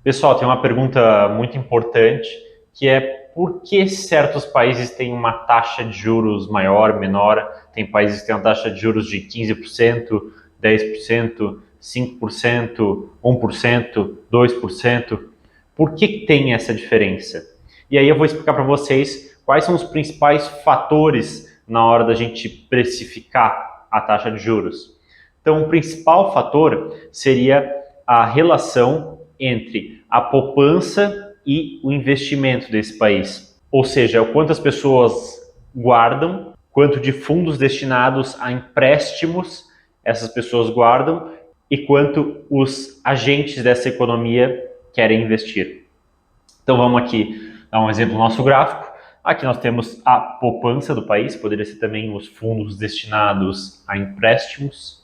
Pessoal, tem uma pergunta muito importante, que é por que certos países têm uma taxa de juros maior, menor? Tem países que têm uma taxa de juros de 15%, 10%, 5%, 1%, 2%. Por que tem essa diferença? E aí eu vou explicar para vocês quais são os principais fatores na hora da gente precificar a taxa de juros. Então, o principal fator seria a relação entre a poupança e o investimento desse país. Ou seja, o quanto as pessoas guardam, quanto de fundos destinados a empréstimos essas pessoas guardam e quanto os agentes dessa economia querem investir. Então vamos aqui dar um exemplo do nosso gráfico. Aqui nós temos a poupança do país, poderia ser também os fundos destinados a empréstimos.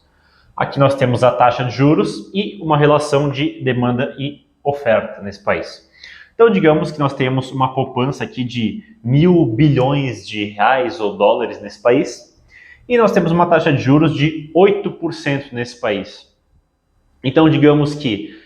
Aqui nós temos a taxa de juros e uma relação de demanda e oferta nesse país. Então, digamos que nós temos uma poupança aqui de 1.000 bilhões de reais ou dólares nesse país e nós temos uma taxa de juros de 8% nesse país. Então, digamos que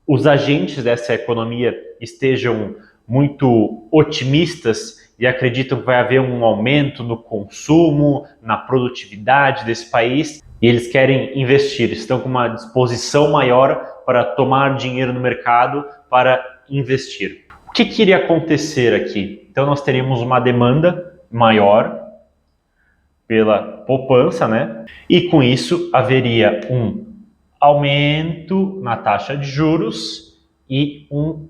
os agentes dessa economia estejam muito otimistas e acreditam que vai haver um aumento no consumo, na produtividade desse país, e eles querem investir, estão com uma disposição maior para tomar dinheiro no mercado para investir. O que iria acontecer aqui? Então nós teríamos uma demanda maior pela poupança, né? E com isso haveria um aumento na taxa de juros e um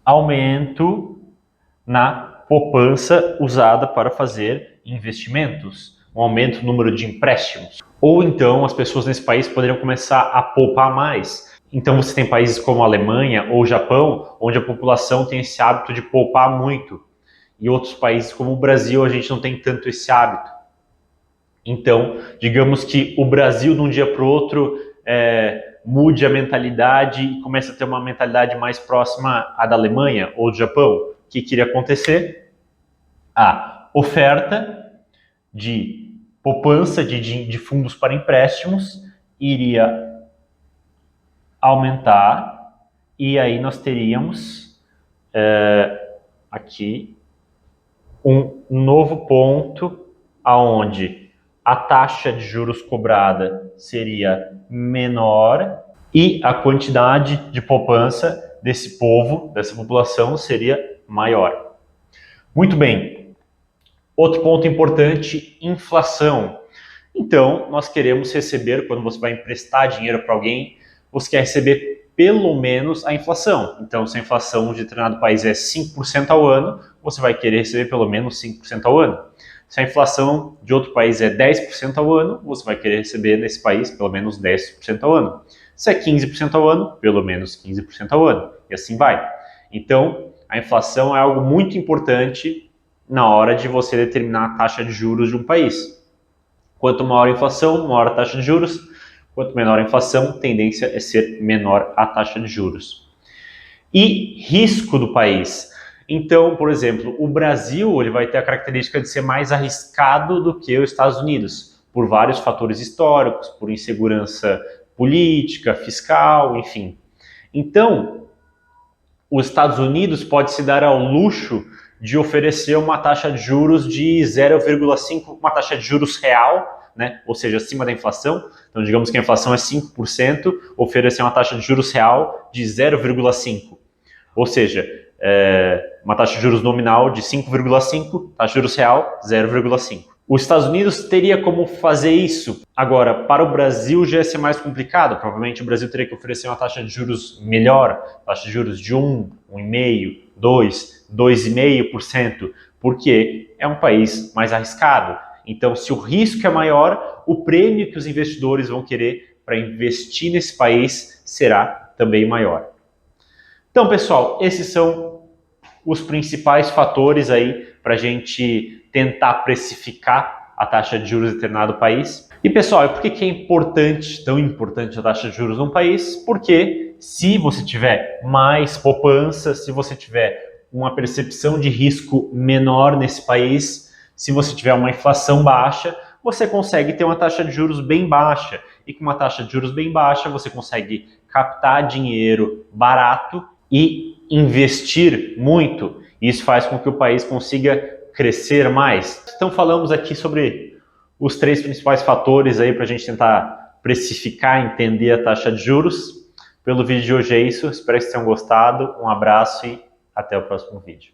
aumento na poupança usada para fazer investimentos, um aumento no número de empréstimos. Ou então as pessoas nesse país poderiam começar a poupar mais. Então você tem países como a Alemanha ou o Japão, onde a população tem esse hábito de poupar muito. E outros países como o Brasil, a gente não tem tanto esse hábito. Então, digamos que o Brasil, de um dia para o outro, mude a mentalidade e comece a ter uma mentalidade mais próxima à da Alemanha ou do Japão. O que iria acontecer? A oferta de poupança de fundos para empréstimos iria aumentar e aí nós teríamos aqui um novo ponto aonde a taxa de juros cobrada seria menor e a quantidade de poupança desse povo, dessa população, seria maior. Muito bem. Outro ponto importante, inflação. Então, nós queremos receber, quando você vai emprestar dinheiro para alguém, você quer receber pelo menos a inflação. Então, se a inflação de determinado país é 5% ao ano, você vai querer receber pelo menos 5% ao ano. Se a inflação de outro país é 10% ao ano, você vai querer receber nesse país pelo menos 10% ao ano. Se é 15% ao ano, pelo menos 15% ao ano. E assim vai. Então, a inflação é algo muito importante na hora de você determinar a taxa de juros de um país. Quanto maior a inflação, maior a taxa de juros. Quanto menor a inflação, tendência é ser menor a taxa de juros. E risco do país. Então, por exemplo, o Brasil ele vai ter a característica de ser mais arriscado do que os Estados Unidos, por vários fatores históricos, por insegurança política, fiscal, enfim. Então, os Estados Unidos pode se dar ao luxo de oferecer uma taxa de juros de 0,5, uma taxa de juros real, né? Ou seja, acima da inflação. Então, digamos que a inflação é 5%, oferecer uma taxa de juros real de 0,5%. Ou seja, uma taxa de juros nominal de 5,5%, taxa de juros real 0,5%. Os Estados Unidos teria como fazer isso. Agora, para o Brasil já ia ser mais complicado. Provavelmente o Brasil teria que oferecer uma taxa de juros melhor, taxa de juros de 1, 1,5%, 2%, 2,5%, porque é um país mais arriscado. Então, se o risco é maior, o prêmio que os investidores vão querer para investir nesse país será também maior. Então, pessoal, esses são os principais fatores aí para a gente tentar precificar a taxa de juros de determinado país. E, pessoal, por que é importante, tão importante a taxa de juros num país? Porque se você tiver mais poupança, se você tiver uma percepção de risco menor nesse país, se você tiver uma inflação baixa, você consegue ter uma taxa de juros bem baixa. E com uma taxa de juros bem baixa, você consegue captar dinheiro barato e investir muito. Isso faz com que o país consiga crescer mais. Então falamos aqui sobre os 3 principais fatores aí para a gente tentar precificar, entender a taxa de juros. Pelo vídeo de hoje é isso, espero que vocês tenham gostado, um abraço e até o próximo vídeo.